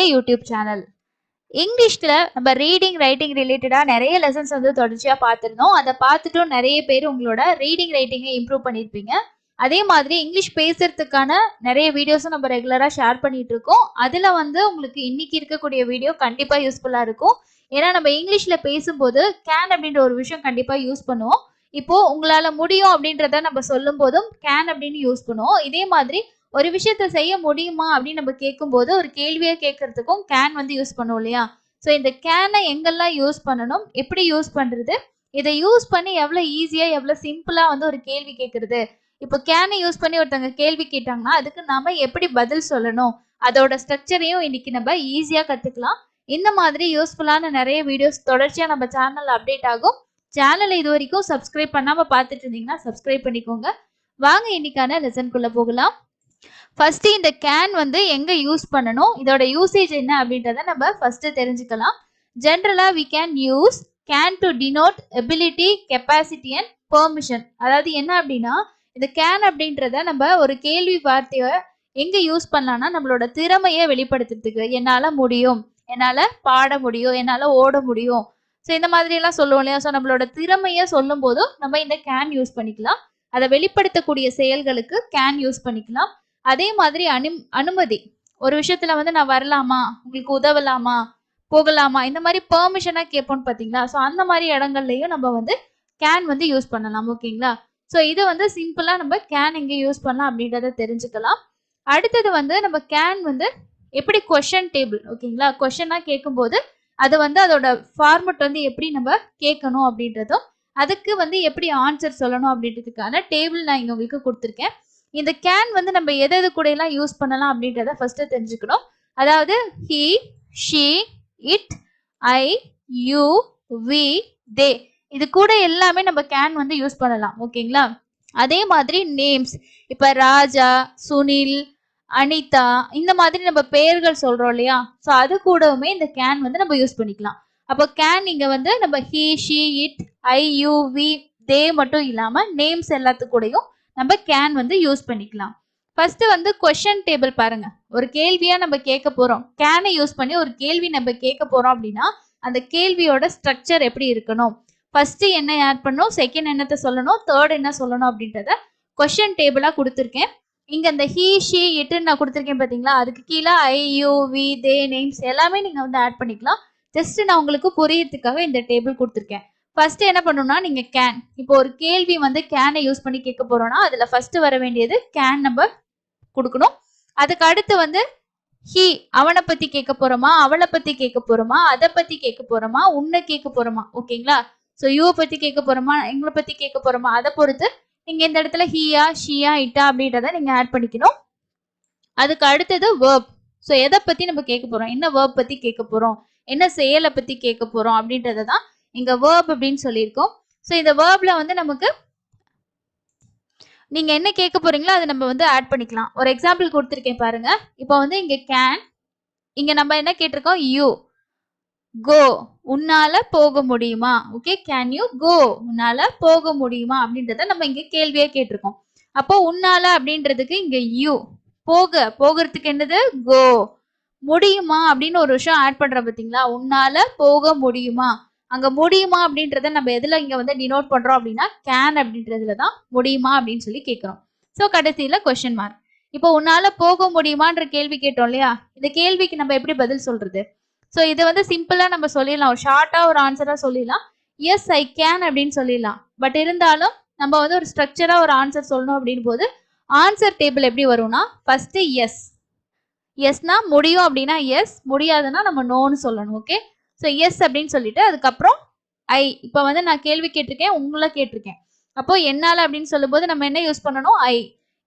YouTube channel. இங்கிலீஷ்ல நம்ம reading writing ரிலேட்டடா நிறைய லெசன்ஸ் வந்து தொடர்ச்சியா பார்த்துருந்தோம். அதை பார்த்துட்டும் நிறைய பேர் உங்களோட ரீடிங் ரைட்டிங்கை இம்ப்ரூவ் பண்ணியிருப்பீங்க. அதே மாதிரி இங்கிலீஷ் பேசுறதுக்கான நிறைய வீடியோஸும் நம்ம ரெகுலரா ஷேர் பண்ணிட்டு இருக்கோம். அதுல வந்து உங்களுக்கு இன்னைக்கு இருக்கக்கூடிய வீடியோ கண்டிப்பா யூஸ்ஃபுல்லா இருக்கும். ஏன்னா நம்ம இங்கிலீஷ்ல பேசும்போது கேன் அப்படின்ற ஒரு விஷயம் கண்டிப்பா யூஸ் பண்ணுவோம். இப்போ உங்களால முடியும் அப்படின்றத நம்ம சொல்லும் போதும் கேன் அப்படின்னு யூஸ் பண்ணுவோம். இதே மாதிரி ஒரு விஷயத்த செய்ய முடியுமா அப்படின்னு நம்ம கேட்கும்போது ஒரு கேள்வியை கேட்கறதுக்கும் கேன் வந்து யூஸ் பண்ணுவோம் இல்லையா? ஸோ இந்த கேனை எங்கெல்லாம் யூஸ் பண்ணணும், எப்படி யூஸ் பண்றது, இதை யூஸ் பண்ணி எவ்வளோ ஈஸியா எவ்வளோ சிம்பிளா வந்து ஒரு கேள்வி கேட்கறது. இப்போ கேனை யூஸ் பண்ணி ஒருத்தவங்க கேள்வி கேட்டாங்கன்னா அதுக்கு நாம எப்படி பதில் சொல்லணும், அதோட ஸ்ட்ரக்சரையும் இன்னைக்கு நம்ம ஈஸியா கத்துக்கலாம். இந்த மாதிரி யூஸ்ஃபுல்லான நிறைய வீடியோஸ் தொடர்ச்சியா நம்ம சேனல்ல அப்டேட் ஆகும். சேனலை இது வரைக்கும் சப்ஸ்கிரைப் பண்ணாம பார்த்துட்டு இருந்தீங்கன்னா சப்ஸ்கிரைப் பண்ணிக்கோங்க. வாங்க இன்னைக்கான லெசன்குள்ள போகலாம். ஃபர்ஸ்ட் இந்த கேன் வந்து எங்க யூஸ் பண்ணணும், இதோட யூசேஜ் என்ன அப்படின்றத நம்ம ஃபர்ஸ்ட் தெரிஞ்சுக்கலாம். ஜென்ரலா we can use can to denote ability, capacity and permission. அதாவது என்ன அப்படின்னா இந்த கேன் அப்படின்றத நம்ம ஒரு கேள்வி வார்த்தைய எங்க யூஸ் பண்ணலாம்னா நம்மளோட திறமையை வெளிப்படுத்துறதுக்கு. என்னால முடியும், என்னால பாட முடியும், என்னால ஓட முடியும், ஸோ இந்த மாதிரி எல்லாம் சொல்லுவோம் இல்லையா? ஸோ நம்மளோட திறமையை சொல்லும் போதும் நம்ம இந்த கேன் யூஸ் பண்ணிக்கலாம். அதை வெளிப்படுத்தக்கூடிய செயல்களுக்கு கேன் யூஸ் பண்ணிக்கலாம். அதே மாதிரி அனுமதி, ஒரு விஷயத்துல வந்து நான் வரலாமா, உங்களுக்கு உதவலாமா, போகலாமா, இந்த மாதிரி பெர்மிஷனா கேட்போம்னு பாத்தீங்களா? ஸோ அந்த மாதிரி இடங்கள்லயும் நம்ம வந்து கேன் வந்து யூஸ் பண்ணலாம். ஓகேங்களா? ஸோ இது வந்து சிம்பிளா நம்ம கேன் எங்க யூஸ் பண்ணலாம் அப்படின்றத தெரிஞ்சுக்கலாம். அடுத்தது வந்து நம்ம கேன் வந்து எப்படி கொஸ்டின் டேபிள், ஓகேங்களா, கொஸ்டினா கேட்கும்போது அது வந்து அதோட ஃபார்மட் வந்து எப்படி நம்ம கேட்கணும் அப்படின்றதும் அதுக்கு வந்து எப்படி ஆன்சர் சொல்லணும் அப்படின்றதுக்கான டேபிள் நான் இங்க உங்களுக்கு கொடுத்துருக்கேன். இந்த கேன் வந்து நம்ம எது எது கூட எல்லாம் யூஸ் பண்ணலாம் அப்படின்றத ஃபர்ஸ்ட் தெரிஞ்சுக்கணும். அதாவது he, she, it, I, you, we, they, இது கூட எல்லாமே நம்ம கேன் வந்து யூஸ் பண்ணலாம். ஓகேங்களா? அதே மாதிரி நேம்ஸ், இப்ப ராஜா, சுனில், அனிதா, இந்த மாதிரி நம்ம பெயர்கள் சொல்றோம் இல்லையா? ஸோ அது கூடவுமே இந்த கேன் வந்து நம்ம யூஸ் பண்ணிக்கலாம். அப்போ கேன் இங்க வந்து நம்ம he, she, it, I, you, we, they மட்டும் இல்லாம நேம்ஸ் எல்லாத்து கூடயும் நம்ம கேன் வந்து யூஸ் பண்ணிக்கலாம். ஃபர்ஸ்ட் வந்து கொஸ்டின் டேபிள் பாருங்க. ஒரு கேள்வியா நம்ம கேட்க போறோம், கேனை யூஸ் பண்ணி ஒரு கேள்வி நம்ம கேட்க போறோம் அப்படின்னா அந்த கேள்வியோட ஸ்ட்ரக்சர் எப்படி இருக்கணும், ஃபர்ஸ்ட் என்ன ஆட் பண்ணணும், செகண்ட் என்னத்தை சொல்லணும், தேர்ட் என்ன சொல்லணும் அப்படின்றத கொஸ்டின் டேபிளா கொடுத்துருக்கேன். இங்க இந்த he, she, it நான் கொடுத்துருக்கேன் பாத்தீங்களா? அதுக்கு கீழே I, you, we, they, names எல்லாமே நீங்க வந்து ஆட் பண்ணிக்கலாம். ஜஸ்ட் நான் உங்களுக்கு புரியறதுக்காக இந்த டேபிள் கொடுத்துருக்கேன். ஃபர்ஸ்ட் என்ன பண்ணணும்னா நீங்க கேன், இப்போ ஒரு கேள்வி வந்து கேனை யூஸ் பண்ணி கேட்க போறோம்னா அதுல ஃபர்ஸ்ட் வர வேண்டியது கேன் நம்ம கொடுக்கணும். அதுக்கு அடுத்து வந்து ஹி, அவனை பத்தி கேட்க போறோமா, அவளை பத்தி கேட்க போறோமா, அதை பத்தி கேட்க போறோமா, உன்னை கேட்க போறோமா, ஓகேங்களா? ஸோ யூ பத்தி கேட்க போறோமா, எங்களை பத்தி கேட்க போறோமா, அதை பொறுத்து நீங்க இந்த இடத்துல ஹியா, ஷியா, இட்டா அப்படின்றத நீங்க ஆட் பண்ணிக்கணும். அதுக்கு அடுத்தது வேர்ப். ஸோ எதை பத்தி நம்ம கேட்க போறோம், என்ன வேர்ப் பத்தி கேட்க போறோம், என்ன செயலை பத்தி கேட்க போறோம் அப்படின்றத தான் இங்க வேர்ப் அப்படின்னு சொல்லியிருக்கோம். ஸோ இந்த வேர்ப்ல வந்து நமக்கு நீங்க என்ன கேட்க போறீங்களோ அதை நம்ம வந்து ஆட் பண்ணிக்கலாம். ஒரு எக்ஸாம்பிள் கொடுத்துருக்கேன் பாருங்க. இப்போ வந்து இங்க கேன், இங்க நம்ம என்ன கேட்டிருக்கோம், யூ கோ, உன்னால போக முடியுமா, ஓகே, கேன் யூ கோ, உன்னால போக முடியுமா அப்படின்றத நம்ம இங்க கேள்வியா கேட்டிருக்கோம். அப்போ உன்னால அப்படின்றதுக்கு இங்க யூ, போகிறதுக்கு என்னது கோ, முடியுமா அப்படின்னு ஒரு விஷயம் ஆட் பண்ற பாத்தீங்களா? உன்னால போக முடியுமா, அங்க முடியுமா அப்படின்றத நம்ம எதுல இங்க வந்து டினோட் பண்றோம் அப்படின்னா கேன் அப்படின்றதுல தான் முடியுமா அப்படின்னு சொல்லி கேட்கிறோம். ஸோ கடைசியில கொஸ்டின் மார்க். இப்போ உன்னால போக முடியுமான்ற கேள்வி கேட்டோம் இல்லையா? இந்த கேள்விக்கு நம்ம எப்படி பதில் சொல்றது? ஸோ இது வந்து சிம்பிளா நம்ம சொல்லிடலாம், ஒரு ஷார்ட்டா ஒரு ஆன்சரா சொல்லிடலாம், எஸ் ஐ கேன் அப்படின்னு சொல்லிடலாம். பட் இருந்தாலும் நம்ம வந்து ஒரு ஸ்ட்ரக்சரா ஒரு ஆன்சர் சொல்லணும் அப்படின்னு போது ஆன்சர் டேபிள் எப்படி வரும்னா ஃபர்ஸ்ட் எஸ், எஸ்னா முடியும் அப்படின்னா எஸ், முடியாதுன்னா நம்ம நோன்னு சொல்லணும். ஓகே, ஸோ எஸ் அப்படின்னு சொல்லிட்டு அதுக்கப்புறம் ஐ. இப்போ வந்து நான் கேள்வி கேட்டிருக்கேன், உங்களை கேட்டிருக்கேன், அப்போ என்னால அப்படின்னு சொல்லும் போது நம்ம என்ன யூஸ் பண்ணணும், ஐ.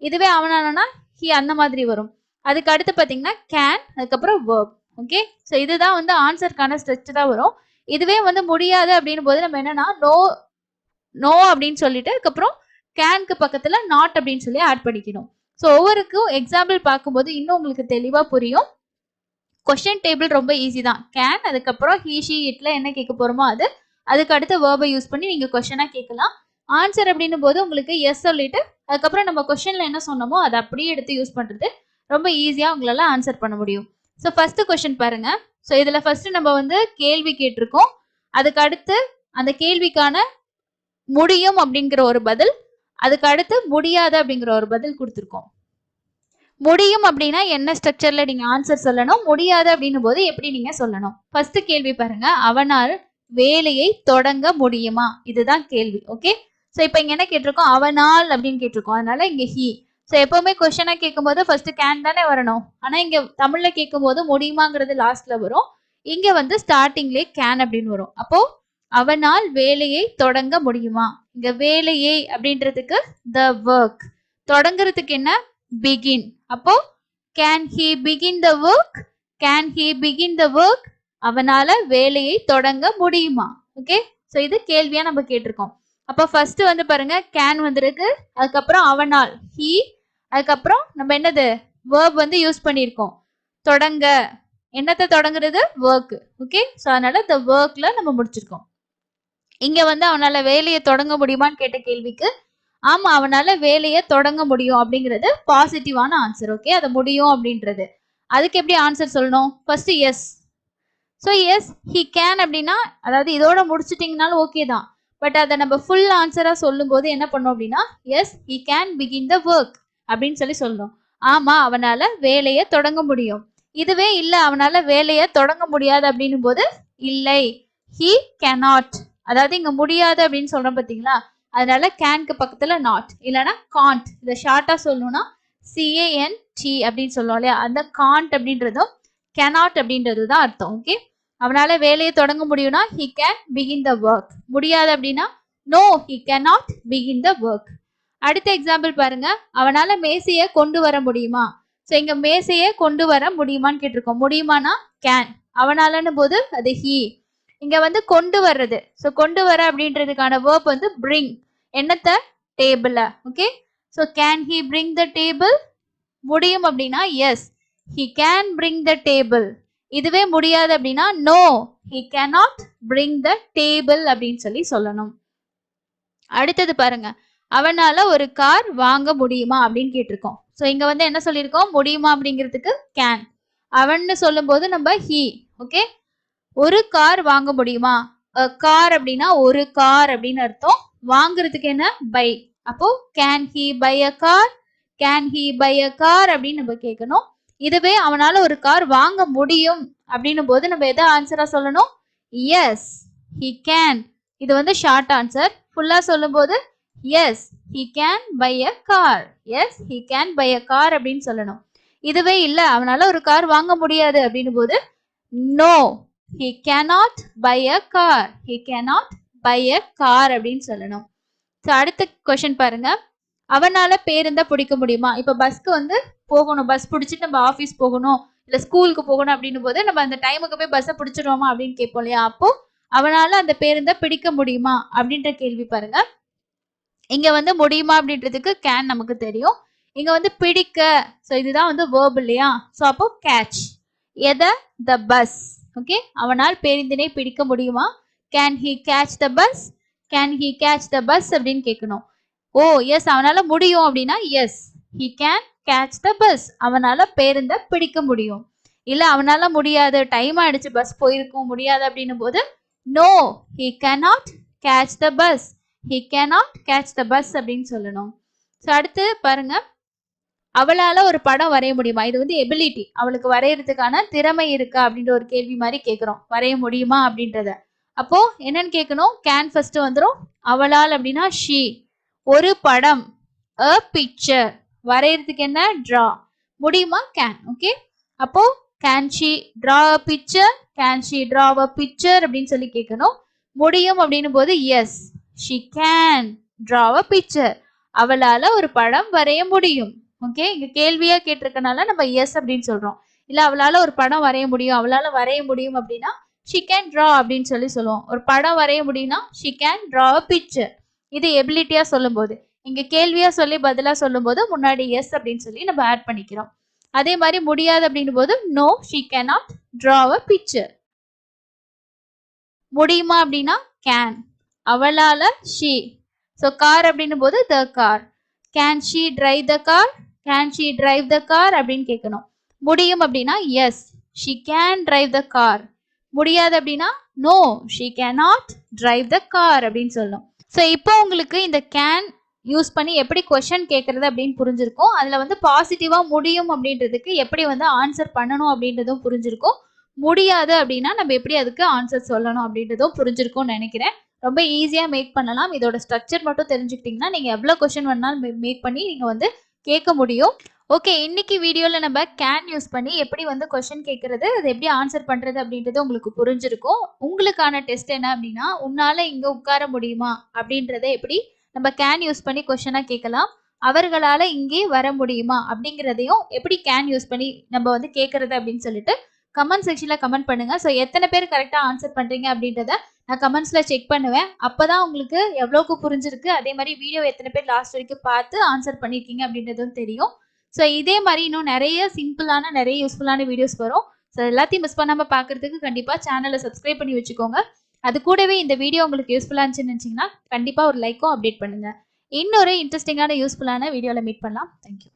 இதுவே அவனானா ஹி, அந்த மாதிரி வரும். அதுக்கு அடுத்து பார்த்தீங்கன்னா கேன், அதுக்கப்புறம் வேர்ப். ஓகே, ஸோ இதுதான் வந்து ஆன்சருக்கான ஸ்ட்ரக்சரா வரும். இதுவே வந்து முடியாது அப்படின்னு போது நம்ம என்னன்னா நோ அப்படின்னு சொல்லிட்டு அதுக்கப்புறம் கேனுக்கு பக்கத்துல நாட் அப்படின்னு சொல்லி ஆட் பண்ணிக்கணும். ஸோ ஒவ்வொருக்கும் எக்ஸாம்பிள் பார்க்கும்போது இன்னும் உங்களுக்கு தெளிவா புரியும். கொஸ்டின் டேபிள் ரொம்ப ஈஸி தான். கேன், அதுக்கப்புறம் ஹி, ஷி, இட்ல என்ன கேட்க போறோமோ அது, அதுக்கு அடுத்த வேர்பை யூஸ் பண்ணி நீங்க கொஸ்டினா கேட்கலாம். ஆன்சர் அப்படின்னும் போது உங்களுக்கு எஸ் சொல்லிட்டு அதுக்கப்புறம் நம்ம கொஸ்டின்ல என்ன சொன்னோமோ அதை அப்படியே எடுத்து யூஸ் பண்றது ரொம்ப ஈஸியா உங்களால ஆன்சர் பண்ண முடியும். ஸோ ஃபர்ஸ்ட் கொஸ்டின் பாருங்க. ஸோ இதுல ஃபர்ஸ்ட் நம்ம வந்து கேள்வி கேட்டிருக்கோம். அதுக்கு அடுத்து அந்த கேள்விக்கான முடியும் அப்படிங்கிற ஒரு பதில், அதுக்கு அடுத்து முடியாது அப்படிங்கிற ஒரு பதில் கொடுத்துருக்கோம். முடியும் அப்படின்னா என்ன ஸ்ட்ரக்சர்ல நீங்க ஆன்சர் சொல்லணும், முடியாது அப்படின்னும் போது எப்படி நீங்க சொல்லணும். ஃபர்ஸ்ட் கேள்வி பாருங்க, அவனால் வேலையை தொடங்க முடியுமா, இதுதான் கேள்வி. ஓகே, ஸோ இப்போ இங்க என்ன கேட்டிருக்கோம், அவனால் அப்படின்னு கேட்டிருக்கோம், அதனால இங்க ஹி. ஸோ எப்பவுமே கொஸ்டினா கேட்கும் போது ஃபர்ஸ்ட் கேன் தானே வரணும், ஆனா இங்க தமிழ்ல கேட்கும் போது முடியுமாங்கிறது லாஸ்ட்ல வரும், இங்க வந்து ஸ்டார்டிங்லேயே கேன் அப்படின்னு வரும். அப்போ அவனால் வேலையை தொடங்க முடியுமா, இங்க வேலையை அப்படின்றதுக்கு the work, தொடங்குறதுக்கு என்ன begin. அப்போ can he begin the work, can he begin the work, அவனால வேலையை தொடங்க முடியுமா. ஓகே, சோ இது கேள்வியா நம்ம கேட்டிருக்கோம். அப்போ ஃபர்ஸ்ட் வந்து பாருங்க can வந்திருக்கு, அதுக்கப்புறம் அவனால் he, அதுக்கப்புறம் நம்ம என்னது verb வந்து யூஸ் பண்ணியிருக்கோம், தொடங்க, என்னத்தை தொடங்குறது work. ஓகே, சோ அதனால the workல நம்ம முடிச்சிருக்கோம். இங்க வந்து அவனால வேலையை தொடங்க முடியுமான்னு கேட்ட கேள்விக்கு ஆமா அவனால வேலையை தொடங்க முடியும் அப்படிங்கிறது பாசிட்டிவான ஆன்சர். ஓகே, அது முடியும் அப்படின்றது. அதுக்கு எப்படி ஆன்சர் சொல்லணும், first yes. So yes he can அப்படின்னா, அதாவது இதோட முடிச்சிட்டிங்கனாலும் ஓகே தான், பட் அதை நம்ம ஃபுல் ஆன்சரா சொல்லும் போது என்ன பண்ணோம் அப்படின்னா yes he can begin the work அப்படின்னு சொல்லி சொல்லணும். ஆமா அவனால வேலையை தொடங்க முடியும். இதுவே இல்லை அவனால வேலையை தொடங்க முடியாது அப்படின்னும் போது இல்லை ஹி கேனாட், அதாவது இங்க முடியாது அப்படின்னு சொல்றோம் பார்த்தீங்களா, அதனால கேன்க்கு பக்கத்துல நாட் இல்லைன்னா காண்ட். இதை ஷார்ட்டா சொல்லணும்னா CANT அப்படின்னு சொல்லுவோம் இல்லையா, அந்த காண்ட் அப்படின்றதும் கேனாட் அப்படின்றது தான் அர்த்தம். ஓகே, அவனால வேலையை தொடங்க முடியும்னா he can begin the work, முடியாது அப்படின்னா no he cannot begin the work. அடுத்த எக்ஸாம்பிள் பாருங்க, அவனால மேசையை கொண்டு வர முடியுமா. ஸோ இங்க மேசையை கொண்டு வர முடியுமான்னு கேட்டிருக்கோம், முடியுமானா கேன், அவனாலன்னு போது அது he. இங்க வந்து கொண்டு வர்றது, ஸோ கொண்டு வர அப்படின்றதுக்கான வேர்ப் வந்து bring, என்னத்த டேபிள. Okay, so can he bring the table, முடியும் அப்படின்னா yes he can bring the table. இதுவே முடியாது அப்படின்னா no he cannot bring the table அப்படின்னு சொல்லி சொல்லணும். அடுத்தது பாருங்க, அவனால ஒரு கார் வாங்க முடியுமா அப்படின்னு கேட்டிருக்கோம். ஸோ இங்க வந்து என்ன சொல்லியிருக்கோம், முடியுமா அப்படிங்கிறதுக்கு கேன், அவன்னு சொல்லும் போது நம்ம ஹி. ஓகே, ஒரு கார் வாங்க முடியுமா, கார் அப்படின்னா ஒரு கார் அப்படின்னு அர்த்தம், வாங்குறதுக்கு என்ன பை. அப்போ can he buy a car, can he buy a car அப்படின்னு நம்ம கேட்கணும். இதுவே அவனால ஒரு கார் வாங்க முடியும் அப்படின்னும் போது நம்ம எதை ஆன்சரா சொல்லணும், எஸ் ஹி கேன். இது வந்து ஷார்ட் ஆன்சர். ஃபுல்லா சொல்லும் போது yes he can buy a car, yes he can buy a car அப்படின்னு சொல்லணும். இதுவே இல்ல அவனால ஒரு கார் வாங்க முடியாது அப்படின்னும் போது no he cannot buy a car, he cannot buy a car அப்படின்னு சொல்லணும். ஸோ அடுத்த கொஸ்டின் பாருங்க, அவனால பேருந்தை பிடிக்க முடியுமா. இப்போ பஸ்க்கு வந்து போகணும், பஸ் பிடிச்சிட்டு நம்ம ஆஃபீஸ் போகணும் இல்லை ஸ்கூலுக்கு போகணும் அப்படின்னும் போது நம்ம அந்த டைமுக்கு போய் பஸ்ஸை பிடிச்சிடுவோமா அப்படின்னு கேட்போம் இல்லையா, அப்போ அவனால அந்த பேருந்தை பிடிக்க முடியுமா அப்படின்ற கேள்வி பாருங்க. இங்க வந்து முடியுமா அப்படின்றதுக்கு கேன் நமக்கு தெரியும், இங்க வந்து பிடிக்க, ஸோ இதுதான் வந்து வேர்ப் இல்லையா, ஸோ அப்போ கேட்ச், எதை த பஸ். ஓகே, அவனால் பேருந்தினை பிடிக்க முடியுமா, can he catch the bus, can he catch the bus அப்படின்னு கேட்கணும். ஓ எஸ் அவனால முடியும் அப்படின்னா yes he can catch the bus, அவனால பேருந்தை பிடிக்க முடியும். இல்ல அவனால முடியாது, டைம் ஆயிடுச்சு, பஸ் போயிருக்கும், முடியாது அப்படின்னும் போது no he cannot catch the bus, he cannot catch the bus அப்படின்னு சொல்லணும். ஸோ அடுத்து பாருங்க, அவளால ஒரு படம் வரைய முடியுமா. இது வந்து எபிலிட்டி, அவளுக்கு வரையறதுக்கான திறமை இருக்கா அப்படின்ற ஒரு கேள்வி மாதிரி கேட்கிறோம், வரைய முடியுமா அப்படின்றத. அப்போ என்னன்னு கேட்கணும், கேன் ஃபர்ஸ்ட் வந்துடும், அவளால் அப்படின்னா ஷீ, ஒரு படம் அ பிக்சர், வரையறதுக்கு என்ன டிரா, முடியுமா கேன். ஓகே, அப்போ can she draw a picture, can she draw a picture அப்படின்னு சொல்லி கேட்கணும். முடியும் அப்படின்னும் போது S she can draw a picture, அவளால ஒரு படம் வரைய முடியும். ஓகே, இங்க கேள்வியா கேட்டிருக்கனால நம்ம எஸ் அப்படின்னு சொல்றோம். இல்ல அவளால ஒரு படம் வரைய முடியும், அவளால வரைய முடியும் அப்படின்னா she can draw அப்படின்னு சொல்லி சொல்லுவோம். ஒரு படம் வரைய முடியும்னா she can draw a picture. இது எபிலிட்டியா சொல்லும் போது, இங்க கேள்வியா சொல்லி பதிலா சொல்லும் போது முன்னாடி எஸ் அப்படின்னு சொல்லி நம்ம ஆட் பண்ணிக்கிறோம். அதே மாதிரி முடியாது அப்படின்னும் போது no she cannot draw a picture. முடியுமா அப்படின்னா can, அவளால she, so car அப்படின்னும் போது the car, can she drive the car, can she drive the car அப்படின்னு கேட்கணும். முடியும் அப்படின்னா S she can drive the car. முடியாது அப்படின்னா no, she cannot drive the car அப்படின்னு சொல்லணும். ஸோ இப்போ உங்களுக்கு இந்த கேன் யூஸ் பண்ணி எப்படி கொஸ்டின் கேட்கறது அப்படின்னு புரிஞ்சிருக்கும். அதில் வந்து பாசிட்டிவாக முடியும் அப்படின்றதுக்கு எப்படி வந்து ஆன்சர் பண்ணணும் அப்படின்றதும் புரிஞ்சிருக்கும். முடியாது அப்படின்னா நம்ம எப்படி அதுக்கு ஆன்சர் சொல்லணும் அப்படின்றதும் புரிஞ்சிருக்கும்னு நினைக்கிறேன். ரொம்ப ஈஸியாக மேக் பண்ணலாம். இதோட ஸ்ட்ரக்சர் மட்டும் தெரிஞ்சுக்கிட்டிங்கன்னா நீங்கள் எவ்வளோ கொஸ்டின் வேணாலும் மேக் பண்ணி நீங்கள் வந்து கேட்க முடியும். ஓகே, இன்னைக்கு வீடியோவில் நம்ம கேன் யூஸ் பண்ணி எப்படி வந்து கொஸ்டின் கேட்கறது, அது எப்படி ஆன்சர் பண்ணுறது அப்படின்றது உங்களுக்கு புரிஞ்சிருக்கும். உங்களுக்கான டெஸ்ட் என்ன அப்படின்னா, உன்னால் இங்கே உட்கார முடியுமா அப்படின்றத எப்படி நம்ம கேன் யூஸ் பண்ணி கொஸ்டினாக கேட்கலாம், அவர்களால் இங்கே வர முடியுமா அப்படிங்கிறதையும் எப்படி கேன் யூஸ் பண்ணி நம்ம வந்து கேட்கறது அப்படின்னு சொல்லிட்டு கமெண்ட் செக்ஷனில் கமெண்ட் பண்ணுங்கள். ஸோ எத்தனை பேர் கரெக்டாக ஆன்சர் பண்ணுறீங்க அப்படின்றத நான் கமெண்ட்ஸில் செக் பண்ணுவேன். அப்போ தான் உங்களுக்கு எவ்வளோக்கு புரிஞ்சிருக்கு, அதே மாதிரி வீடியோ எத்தனை பேர் லாஸ்ட் வரைக்கும் பார்த்து ஆன்சர் பண்ணியிருக்கீங்க அப்படின்றதும் தெரியும். ஸோ இதே மாதிரி இன்னும் நிறைய சிம்பிளான நிறைய யூஸ்ஃபுல்லான வீடியோஸ் வரும். ஸோ எல்லாத்தையும் மிஸ் பண்ணாமல் பார்க்குறதுக்கு கண்டிப்பாக சேனலை சப்ஸ்கிரைப் பண்ணி வச்சுக்கோங்க. அது கூடவே இந்த வீடியோ உங்களுக்கு யூஸ்ஃபுல்லாக இருந்துச்சுன்னு நினச்சிங்கன்னா கண்டிப்பாக ஒரு லைக்கும் அப்டேட் பண்ணுங்கள். இன்னொரு இன்ட்ரெஸ்டிங்கான யூஸ்ஃபுல்லான வீடியோவில் மீட் பண்ணலாம். தேங்க்யூ.